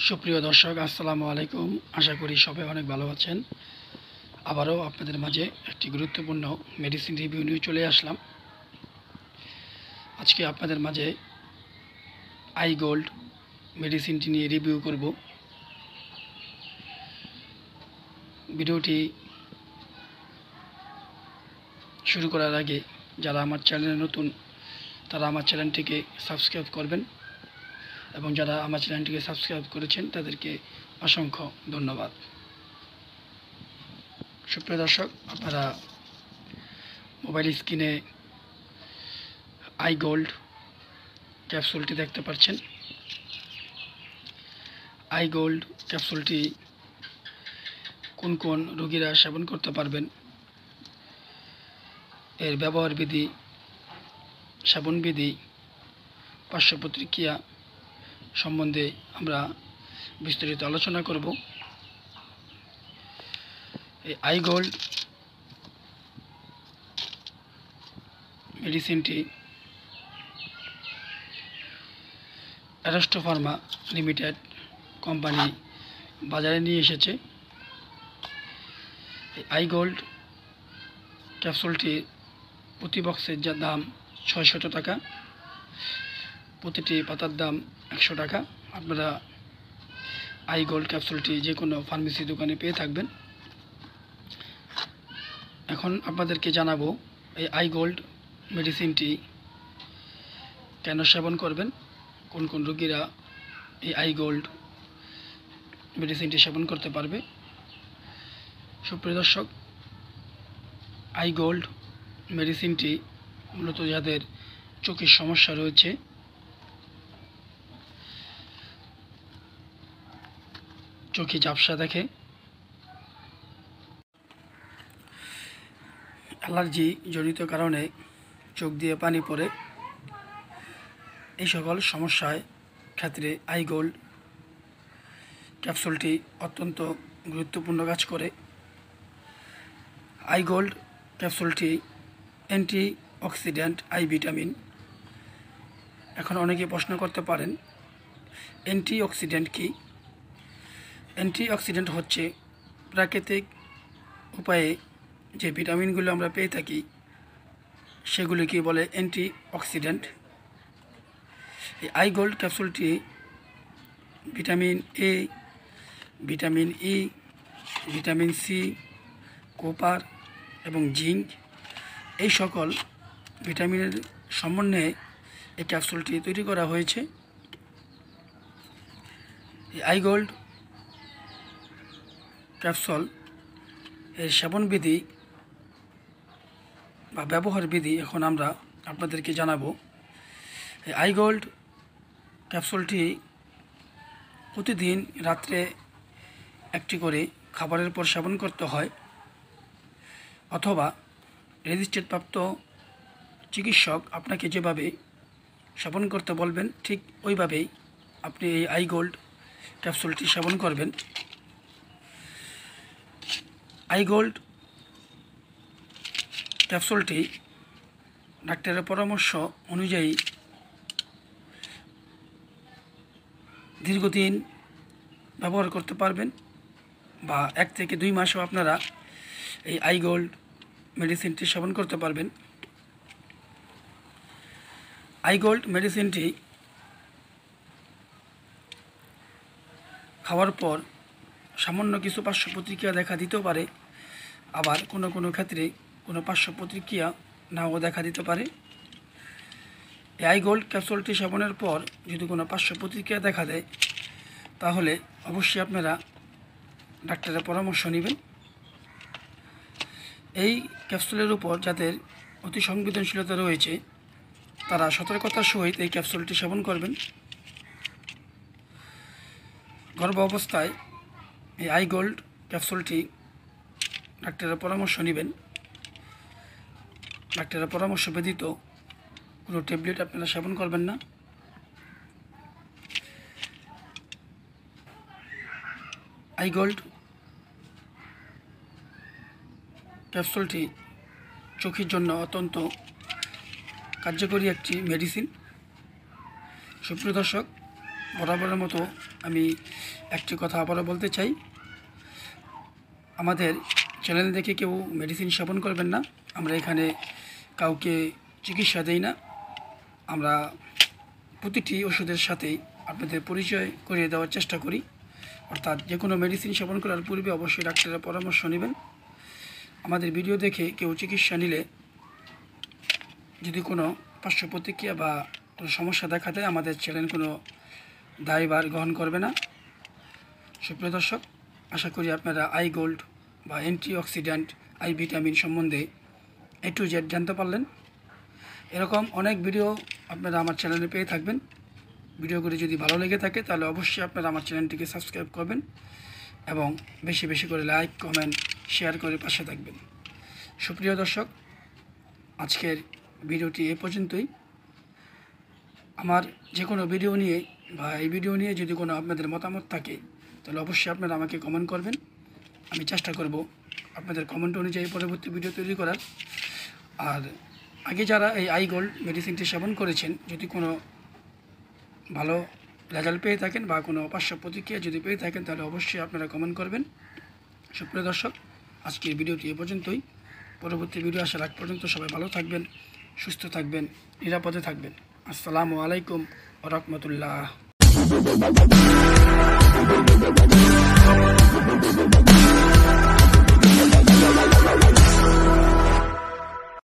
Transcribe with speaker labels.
Speaker 1: সুপ্রিয় দর্শক, আসসালামু আলাইকুম। আশা করি সবাই অনেক ভালো আছেন। আবারও আপনাদের মাঝে একটি গুরুত্বপূর্ণ মেডিসিন রিভিউ নিয়ে চলে আসলাম। আজকে আপনাদের মাঝে আই গোল্ড মেডিসিনটি নিয়ে রিভিউ করব। ভিডিওটি শুরু করার আগে যারা আমার চ্যানেলে নতুন তারা আমার চ্যানেলটিকে সাবস্ক্রাইব করবেন, এবং যারা আমার চ্যানেলটিকে সাবস্ক্রাইব করেছেন তাদেরকে অসংখ্য ধন্যবাদ। সুপ্রিয় দর্শক, আপনারা মোবাইল স্ক্রিনে আই গোল্ড ক্যাপসুলটি দেখতে পাচ্ছেন। আই গোল্ড ক্যাপসুলটি কোন কোন রোগীরা সেবন করতে পারবেন, এর ব্যবহার বিধি, সেবন বিধি, পার্শ্ব প্রতিক্রিয়া সম্বন্ধে আমরা বিস্তারিত আলোচনা করব। এই আই গোল্ড মেডিসিনটি অ্যারোস্টো ফার্মা লিমিটেড কোম্পানি বাজারে নিয়ে এসেছে। এই আই গোল্ড ক্যাপসুলটি প্রতি বক্সের যা দাম 600 টাকা, প্রতিটি পাতার দাম 100 টাকা। আপনারা আই গোল্ড ক্যাপসুলটি যে কোনো ফার্মেসি দোকানে পেয়ে থাকবেন। এখন আপনাদেরকে জানাবো এই আই গোল্ড মেডিসিনটি কেন সেবন করবেন, কোন কোন রোগীরা এই আই গোল্ড মেডিসিনটি সেবন করতে পারবে। সুপ্রিয় দর্শক, আই গোল্ড মেডিসিনটি মূলত যাদের চোখের সমস্যা রয়েছে, চোখে ঝাপসা দেখে, অ্যালার্জি জনিত কারণে চোখ দিয়ে পানি পড়ে, এই সকল সমস্যায় ক্ষেত্রে আই গোল্ড ক্যাপসুলটি অত্যন্ত গুরুত্বপূর্ণ কাজ করে। আই গোল্ড ক্যাপসুলটি অ্যান্টি অক্সিডেন্ট আই ভিটামিন। এখন অনেকে প্রশ্ন করতে পারেন, অ্যান্টি অক্সিডেন্ট কী? অ্যান্টি অক্সিডেন্ট হচ্ছে প্রাকৃতিক উপায়ে যে ভিটামিনগুলো আমরা পেয়ে থাকি সেগুলিকে বলে অ্যান্টি অক্সিডেন্ট। এই আই গোল্ড ক্যাপসুলটি vitamin A, vitamin E, vitamin C, copper এবং জিঙ্ক এই সকল ভিটামিনের সমন্বয়ে এই ক্যাপসুলটি তৈরি করা হয়েছে। এই আই গোল্ড ক্যাপসুল এর সেবন বিধি বা ব্যবহার বিধি এখন আমরা আপনাদেরকে জানাবো। এই আই গোল্ড ক্যাপসুলটি প্রতিদিন রাত্রে একটি করে খাবারের পর সেবন করতে হয়, অথবা রেজিস্ট্রেড প্রাপ্ত চিকিৎসক আপনাকে যেভাবে সেবন করতে বলবেন ঠিক ওইভাবেই আপনি এই আই গোল্ড ক্যাপসুলটি সেবন করবেন। আই গোল্ড ক্যাপসুলটি ডাক্তারের পরামর্শ অনুযায়ী দীর্ঘদিন ব্যবহার করতে পারবেন, বা 1 থেকে 2 মাসও আপনারা এই আই গোল্ড মেডিসিনটি সেবন করতে পারবেন। আই গোল্ড মেডিসিনটি খাওয়ার পর সামান্য কিছু পার্শ্ব প্রতিক্রিয়া দেখা দিতেও পারে, আবার কোনো কোনো ক্ষেত্রে কোনো পার্শ্ব প্রতিক্রিয়া নাও দেখা দিতে পারে। এই আই গোল্ড ক্যাপসুলটি সেবনের পর যদি কোনো পার্শ্ব প্রতিক্রিয়া দেখা দেয় তাহলে অবশ্যই আপনারা ডাক্তারের পরামর্শ নেবেন। এই ক্যাপসুলের উপর যাদের অতি সংবেদনশীলতা রয়েছে তারা সতর্কতার সহিত এই ক্যাপসুলটি সেবন করবেন। গর্ভ অবস্থায় এই আই গোল্ড ক্যাপসুলটি ডাক্তারের পরামর্শ নেবেন। ডাক্তারের পরামর্শ ব্যতীত কোনো ট্যাবলেট আপনারা সেবন করবেন না। আই গোল্ড ক্যাপসুলটি চোখের জন্য অত্যন্ত কার্যকরী একটি মেডিসিন। সুপ্রিয় দর্শক, বরাবরের মতো আমি একটি কথা আবারও বলতে চাই, আমাদের চ্যানেল দেখে কেউ মেডিসিন সেবন করবেন না। আমরা এখানে কাউকে চিকিৎসা দেই না। আমরা প্রতিটি ওষুধের সাথেই আপনাদের পরিচয় করিয়ে দেওয়ার চেষ্টা করি। অর্থাৎ যে কোনো মেডিসিন সেবন করার পূর্বে অবশ্যই ডাক্তারের পরামর্শ নেবেন। আমাদের ভিডিও দেখে কেউ চিকিৎসা নিলে যদি কোনো পার্শ্ব প্রতিক্রিয়া বা কোনো সমস্যা দেখা দেয়, আমাদের চ্যানেল কোনো দায়ভার গ্রহণ করবে না। সুপ্রিয় দর্শক, আশা করি আপনারা আই গোল্ড বা অ্যান্টিঅক্সিডেন্ট আই ভিটামিন সম্বন্ধে A to Z জানতে পারলেন। এরকম অনেক ভিডিও আপনারা আমার চ্যানেলে পেয়ে থাকবেন। ভিডিওগুলি যদি ভালো লেগে থাকে তাহলে অবশ্যই আপনারা আমার চ্যানেলটিকে সাবস্ক্রাইব করবেন এবং বেশি বেশি করে লাইক, কমেন্ট, শেয়ার করে পাশে থাকবেন। সুপ্রিয় দর্শক, আজকের ভিডিওটি এ পর্যন্তই। আমার যে কোনো ভিডিও নিয়ে বা এই ভিডিও নিয়ে যদি কোনো আপনাদের মতামত থাকে তাহলে অবশ্যই আপনারা আমাকে কমেন্ট করবেন। আমি চেষ্টা করব আপনাদের কমেন্ট অনুযায়ী পরবর্তী ভিডিও তৈরি করার। আর আগে যারা এই আই গোল্ড মেডিসিনটি সেবন করেছেন, যদি কোনো ভালো রেজাল্ট পেয়ে থাকেন বা কোনো পার্শ্ব প্রতিক্রিয়া যদি পেয়ে থাকেন তাহলে অবশ্যই আপনারা কমেন্ট করবেন। সুপ্রিয় দর্শক, আজকের ভিডিওটি এ পর্যন্তই। পরবর্তী ভিডিও আসার আগ পর্যন্ত সবাই ভালো থাকবেন, সুস্থ থাকবেন, নিরাপদে থাকবেন। আসসালামু আলাইকুম ওয়া রাহমাতুল্লাহ।